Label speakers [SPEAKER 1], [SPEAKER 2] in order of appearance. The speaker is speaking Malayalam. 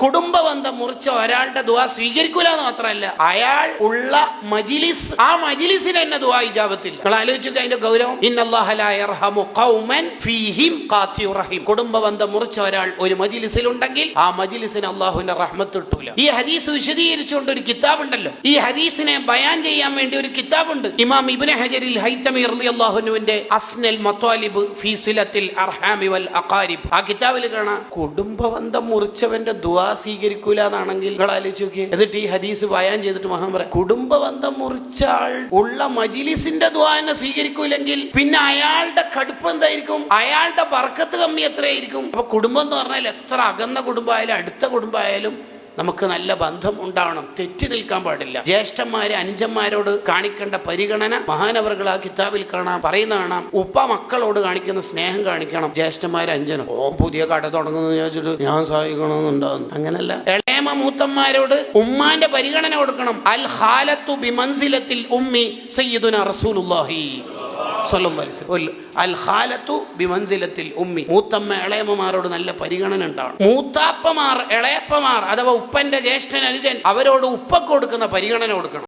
[SPEAKER 1] കുടുംബബന്ധം മുറിച്ച ഒരാളുടെ ദുആ സ്വീകരിക്കൂല എന്ന് മാത്രമല്ല, അയാൾ ഉള്ള മജ്ലിസ്, ആ മജ്ലിസിന് തന്നെ ദുആ ഇജാബത്തില്ല. നിങ്ങൾ ആലോചിക്കുക അതിന്റെ ഗൗരവം. ഇന്നല്ലാഹ ലാ യർഹമു ഖൗമൻ ഫീഹിം ഖാതിഉർ റഹീം. കുടുംബബന്ധം മുറിച്ച ഒരാൾ ഒരു മജ്ലിസിലുണ്ടെങ്കിൽ ആ മജ്ലിസിന് അല്ലാഹുവിന്റെ റഹ്മത്ത് കിട്ടൂല. ഈ ഹദീസ് വിശദീകരിച്ചുകൊണ്ട് ഒരു കിതാബ് ഉണ്ടല്ലോ, ഈ ഹദീസിനെ ബയാൻ ചെയ്യാൻ വേണ്ടി ഒരു കിതാബുണ്ട്. ഇമാം ഇബ്നു ഹജറിൽ ഹൈതമി റളിയല്ലാഹു അൻഹുവിന്റെ അസ്നൽ മത്വാലിബ് ഫീ സിലത്തിൽ അർഹാമി വൽ അഖാരിബ്, ആ കിതാബിൽ കാണാം കുടുംബബന്ധം മുറിച്ചവന്റെ ദുആ സ്വീകരിക്കൂല എന്നാണെങ്കിൽ നിങ്ങൾ ആലോചിച്ച് നോക്കിയേ. എന്നിട്ട് ഈ ഹദീസ് ബയാൻ ചെയ്തിട്ട് മഹാൻ പറയാം, കുടുംബബന്ധം മുറിച്ച ആൾ ഉള്ള മജ്ലിസിന്റെ ദുആ തന്നെ സ്വീകരിക്കൂലെങ്കിൽ പിന്നെ അയാളുടെ കടുപ്പം എന്തായിരിക്കും, അയാളുടെ ബർക്കത്ത് കമ്മി എത്രയായിരിക്കും. അപ്പൊ കുടുംബം എന്ന് പറഞ്ഞാൽ എത്ര അകന്ന കുടുംബമായാലും അടുത്ത കുടുംബമായാലും നമുക്ക് നല്ല ബന്ധം ഉണ്ടാവണം, തെറ്റി നിൽക്കാൻ പാടില്ല. ജ്യേഷ്ഠന്മാര് അനുജന്മാരോട് കാണിക്കേണ്ട പരിഗണന മഹാനവറുകൾ ആ കിതാബിൽ കാണാം, പറയുന്ന കാണാം. ഉപ്പ മക്കളോട് കാണിക്കുന്ന സ്നേഹം കാണിക്കണം ജ്യേഷ്ഠന്മാര് അഞ്ചനും. പുതിയ കട തുടങ്ങുന്നത് ചോദിച്ചിട്ട് ഞാൻ സഹായിക്കണമെന്നുണ്ടാകുന്നു, അങ്ങനല്ല. ഇളയമ മൂത്തന്മാരോട് ഉമ്മാന്റെ പരിഗണന കൊടുക്കണം. അൽ ഖാലത്തു ബിമൻസിലത്തിൽ ഉമ്മി സയ്യിദുനാ റസൂലുള്ളാഹി സ്വല്ലല്ലാഹു അലൈഹി വസല്ലം. അൽ ഖാലത്തു ബിമൻസിലത്തിൽ ഉമ്മി, മൂത്തമ്മ ഇളയമ്മമാരോട് നല്ല പരിഗണന ഉണ്ടാവണം. മൂത്താപ്പമാർ ഇളയപ്പമാർ അഥവാ ഉപ്പന്റെ ജ്യേഷ്ഠൻ അനുജൻ അവരോട് ഉപ്പക്ക് കൊടുക്കുന്ന പരിഗണന കൊടുക്കണം.